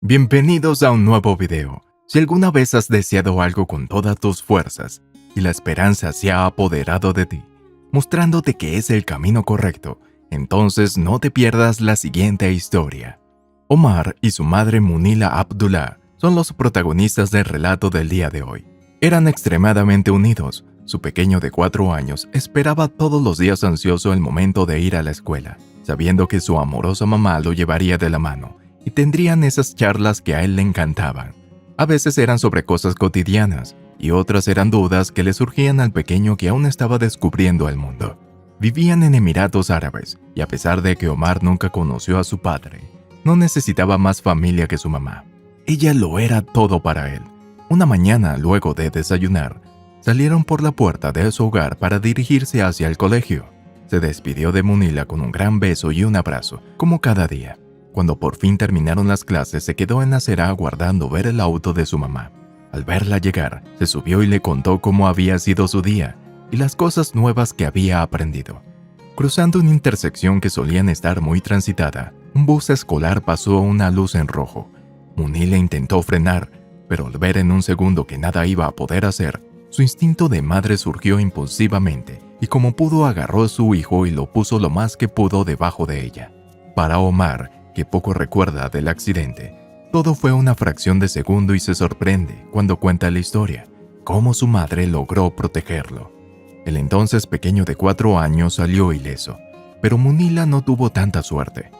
Bienvenidos a un nuevo video. Si alguna vez has deseado algo con todas tus fuerzas y la esperanza se ha apoderado de ti, mostrándote que es el camino correcto, entonces no te pierdas la siguiente historia. Omar y su madre Munila Abdullah son los protagonistas del relato del día de hoy. Eran extremadamente unidos. Su pequeño de 4 años esperaba todos los días ansioso el momento de ir a la escuela, sabiendo que su amorosa mamá lo llevaría de la mano y tendrían esas charlas que a él le encantaban. A veces eran sobre cosas cotidianas y otras eran dudas que le surgían al pequeño que aún estaba descubriendo el mundo. Vivían en Emiratos Árabes y a pesar de que Omar nunca conoció a su padre, no necesitaba más familia que su mamá. Ella lo era todo para él. Una mañana, luego de desayunar, salieron por la puerta de su hogar para dirigirse hacia el colegio. Se despidió de Munila con un gran beso y un abrazo, como cada día. Cuando por fin terminaron las clases, se quedó en la acera aguardando ver el auto de su mamá. Al verla llegar, se subió y le contó cómo había sido su día y las cosas nuevas que había aprendido. Cruzando una intersección que solían estar muy transitada, un bus escolar pasó una luz en rojo. Munila intentó frenar, pero al ver en un segundo que nada iba a poder hacer, su instinto de madre surgió impulsivamente y como pudo agarró a su hijo y lo puso lo más que pudo debajo de ella. Para Omar, que poco recuerda del accidente, todo fue una fracción de segundo y se sorprende cuando cuenta la historia, cómo su madre logró protegerlo. El entonces pequeño de 4 años salió ileso, pero Munila no tuvo tanta suerte.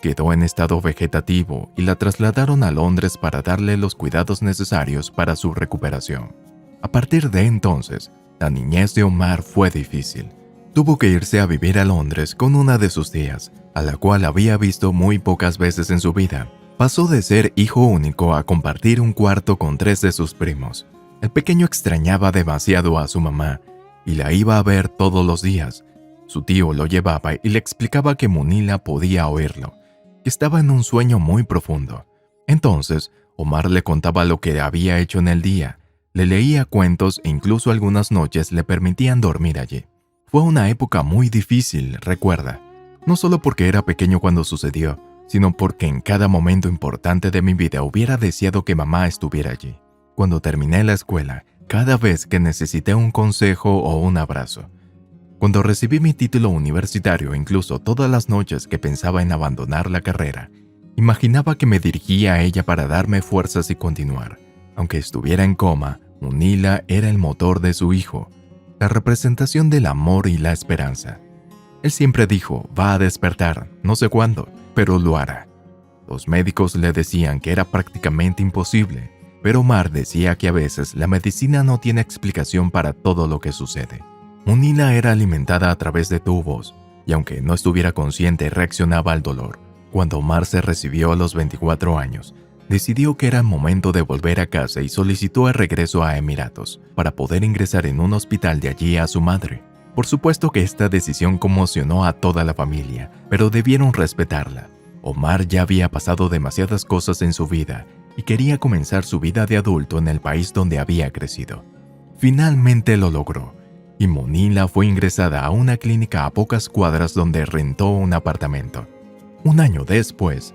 Quedó en estado vegetativo y la trasladaron a Londres para darle los cuidados necesarios para su recuperación. A partir de entonces, la niñez de Omar fue difícil. Tuvo que irse a vivir a Londres con una de sus tías, a la cual había visto muy pocas veces en su vida. Pasó de ser hijo único a compartir un cuarto con 3 de sus primos. El pequeño extrañaba demasiado a su mamá y la iba a ver todos los días. Su tío lo llevaba y le explicaba que Munila podía oírlo, que estaba en un sueño muy profundo. Entonces, Omar le contaba lo que había hecho en el día, le leía cuentos e incluso algunas noches le permitían dormir allí. Fue una época muy difícil, recuerda. No solo porque era pequeño cuando sucedió, sino porque en cada momento importante de mi vida hubiera deseado que mamá estuviera allí. Cuando terminé la escuela, cada vez que necesité un consejo o un abrazo. Cuando recibí mi título universitario, incluso todas las noches que pensaba en abandonar la carrera, imaginaba que me dirigía a ella para darme fuerzas y continuar. Aunque estuviera en coma, Munila era el motor de su hijo, la representación del amor y la esperanza. Él siempre dijo, va a despertar, no sé cuándo, pero lo hará. Los médicos le decían que era prácticamente imposible, pero Omar decía que a veces la medicina no tiene explicación para todo lo que sucede. Munila era alimentada a través de tubos, y aunque no estuviera consciente, reaccionaba al dolor. Cuando Omar se recibió a los 24 años, decidió que era el momento de volver a casa y solicitó el regreso a Emiratos para poder ingresar en un hospital de allí a su madre. Por supuesto que esta decisión conmocionó a toda la familia, pero debieron respetarla. Omar ya había pasado demasiadas cosas en su vida y quería comenzar su vida de adulto en el país donde había crecido. Finalmente lo logró, y Munila fue ingresada a una clínica a pocas cuadras donde rentó un apartamento. Un año después,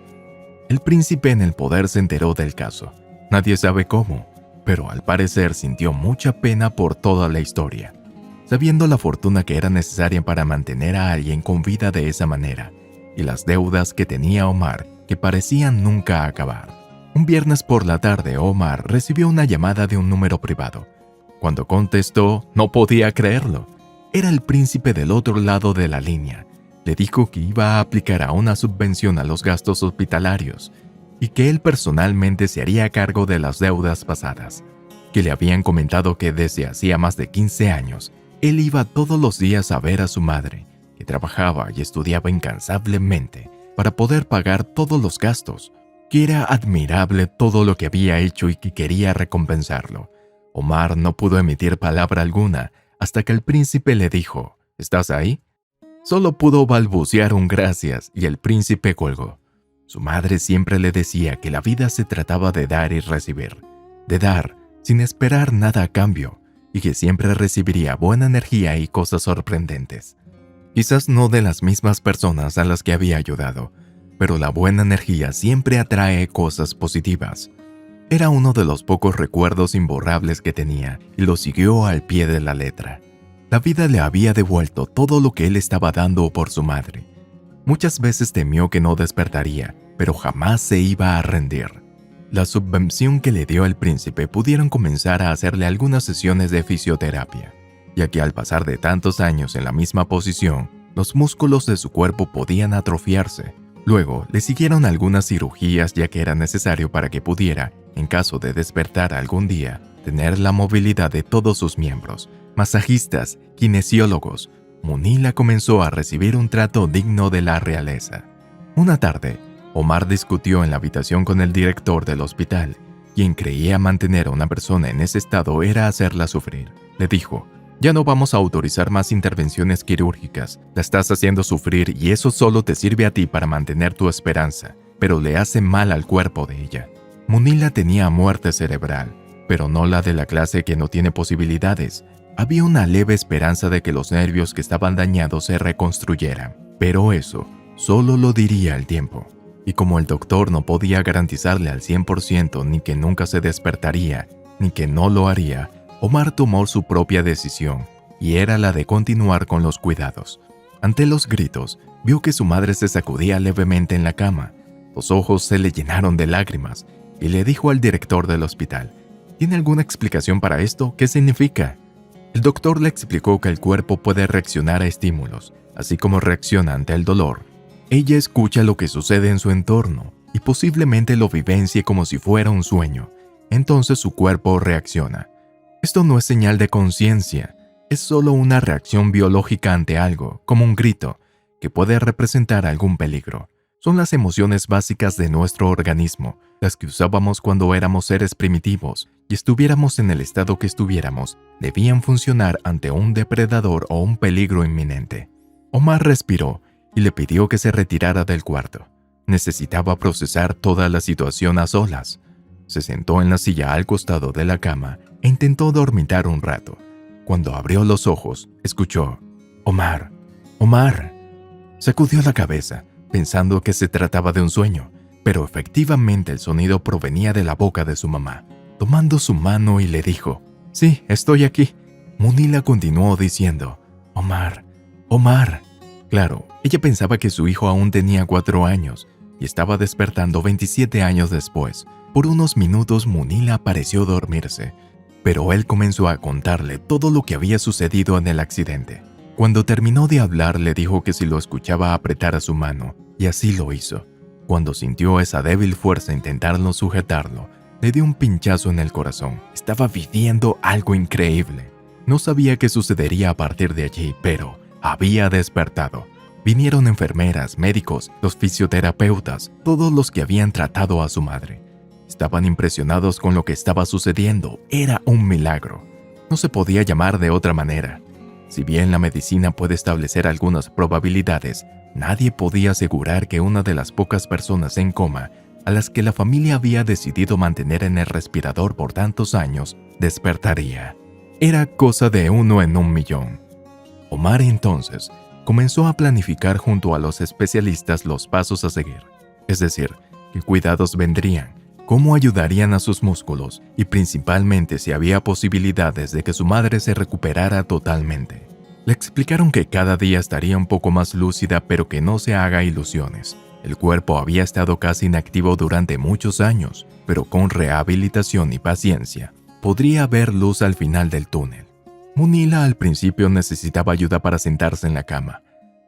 el príncipe en el poder se enteró del caso. Nadie sabe cómo, pero al parecer sintió mucha pena por toda la historia, sabiendo la fortuna que era necesaria para mantener a alguien con vida de esa manera, y las deudas que tenía Omar que parecían nunca acabar. Un viernes por la tarde, Omar recibió una llamada de un número privado. Cuando contestó, no podía creerlo. Era el príncipe del otro lado de la línea. Le dijo que iba a aplicar a una subvención a los gastos hospitalarios y que él personalmente se haría cargo de las deudas pasadas, que le habían comentado que desde hacía más de 15 años él iba todos los días a ver a su madre, que trabajaba y estudiaba incansablemente para poder pagar todos los gastos, que era admirable todo lo que había hecho y que quería recompensarlo. Omar no pudo emitir palabra alguna hasta que el príncipe le dijo, ¿estás ahí? Solo pudo balbucear un gracias y el príncipe colgó. Su madre siempre le decía que la vida se trataba de dar y recibir, de dar sin esperar nada a cambio, y que siempre recibiría buena energía y cosas sorprendentes. Quizás no de las mismas personas a las que había ayudado, pero la buena energía siempre atrae cosas positivas. Era uno de los pocos recuerdos imborrables que tenía y lo siguió al pie de la letra. La vida le había devuelto todo lo que él estaba dando por su madre. Muchas veces temió que no despertaría, pero jamás se iba a rendir. La subvención que le dio el príncipe pudieron comenzar a hacerle algunas sesiones de fisioterapia, ya que al pasar de tantos años en la misma posición, los músculos de su cuerpo podían atrofiarse. Luego, le siguieron algunas cirugías ya que era necesario para que pudiera, en caso de despertar algún día, tener la movilidad de todos sus miembros. Masajistas, kinesiólogos. Munila comenzó a recibir un trato digno de la realeza. Una tarde, Omar discutió en la habitación con el director del hospital, quien creía mantener a una persona en ese estado era hacerla sufrir. Le dijo: «Ya no vamos a autorizar más intervenciones quirúrgicas. La estás haciendo sufrir y eso solo te sirve a ti para mantener tu esperanza, pero le hace mal al cuerpo de ella». Munila tenía muerte cerebral, pero no la de la clase que no tiene posibilidades. Había una leve esperanza de que los nervios que estaban dañados se reconstruyeran, pero eso solo lo diría el tiempo. Y como el doctor no podía garantizarle al 100% ni que nunca se despertaría, ni que no lo haría, Omar tomó su propia decisión, y era la de continuar con los cuidados. Ante los gritos, vio que su madre se sacudía levemente en la cama. Los ojos se le llenaron de lágrimas, y le dijo al director del hospital: «¿Tiene alguna explicación para esto? ¿Qué significa?». El doctor le explicó que el cuerpo puede reaccionar a estímulos, así como reacciona ante el dolor. Ella escucha lo que sucede en su entorno, y posiblemente lo vivencie como si fuera un sueño. Entonces su cuerpo reacciona. Esto no es señal de conciencia, es solo una reacción biológica ante algo, como un grito, que puede representar algún peligro. Son las emociones básicas de nuestro organismo, las que usábamos cuando éramos seres primitivos y estuviéramos en el estado que estuviéramos, debían funcionar ante un depredador o un peligro inminente. Omar respiró y le pidió que se retirara del cuarto. Necesitaba procesar toda la situación a solas. Se sentó en la silla al costado de la cama e intentó dormitar un rato. Cuando abrió los ojos, escuchó: «Omar, Omar». Sacudió la cabeza, pensando que se trataba de un sueño, pero efectivamente el sonido provenía de la boca de su mamá, tomando su mano y le dijo: «Sí, estoy aquí». Munila continuó diciendo: «Omar, Omar». Claro, ella pensaba que su hijo aún tenía 4 años y estaba despertando 27 años después. Por unos minutos Munila pareció dormirse, pero él comenzó a contarle todo lo que había sucedido en el accidente. Cuando terminó de hablar, le dijo que si lo escuchaba apretara su mano, y así lo hizo. Cuando sintió esa débil fuerza intentarlo sujetarlo, le dio un pinchazo en el corazón. Estaba viviendo algo increíble. No sabía qué sucedería a partir de allí, pero había despertado. Vinieron enfermeras, médicos, los fisioterapeutas, todos los que habían tratado a su madre. Estaban impresionados con lo que estaba sucediendo. Era un milagro. No se podía llamar de otra manera. Si bien la medicina puede establecer algunas probabilidades, nadie podía asegurar que una de las pocas personas en coma, a las que la familia había decidido mantener en el respirador por tantos años, despertaría. Era cosa de 1 en 1.000.000. Omar entonces comenzó a planificar junto a los especialistas los pasos a seguir, es decir, qué cuidados vendrían, cómo ayudarían a sus músculos y principalmente si había posibilidades de que su madre se recuperara totalmente. Le explicaron que cada día estaría un poco más lúcida, pero que no se haga ilusiones. El cuerpo había estado casi inactivo durante muchos años, pero con rehabilitación y paciencia, podría ver luz al final del túnel. Munila al principio necesitaba ayuda para sentarse en la cama.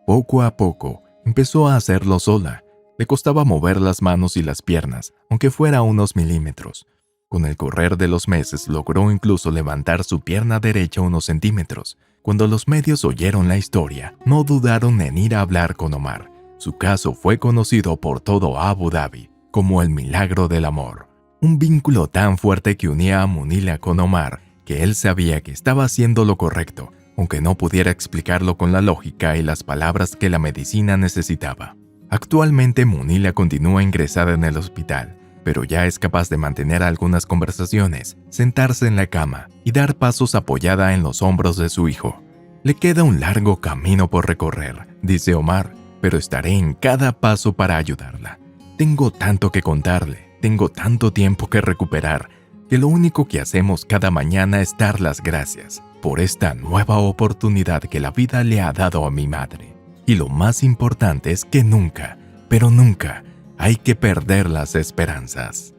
Poco a poco, empezó a hacerlo sola. Le costaba mover las manos y las piernas, aunque fuera unos milímetros. Con el correr de los meses logró incluso levantar su pierna derecha unos centímetros. Cuando los medios oyeron la historia, no dudaron en ir a hablar con Omar. Su caso fue conocido por todo Abu Dhabi como el milagro del amor. Un vínculo tan fuerte que unía a Munila con Omar, que él sabía que estaba haciendo lo correcto, aunque no pudiera explicarlo con la lógica y las palabras que la medicina necesitaba. Actualmente Munila continúa ingresada en el hospital, pero ya es capaz de mantener algunas conversaciones, sentarse en la cama y dar pasos apoyada en los hombros de su hijo. Le queda un largo camino por recorrer, dice Omar, pero estaré en cada paso para ayudarla. Tengo tanto que contarle, tengo tanto tiempo que recuperar, que lo único que hacemos cada mañana es dar las gracias por esta nueva oportunidad que la vida le ha dado a mi madre. Y lo más importante es que nunca, pero nunca, hay que perder las esperanzas.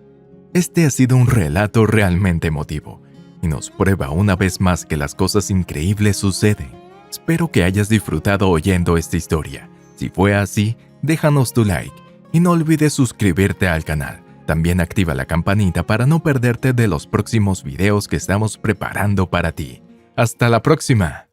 Este ha sido un relato realmente emotivo y nos prueba una vez más que las cosas increíbles suceden. Espero que hayas disfrutado oyendo esta historia. Si fue así, déjanos tu like y no olvides suscribirte al canal. También activa la campanita para no perderte de los próximos videos que estamos preparando para ti. ¡Hasta la próxima!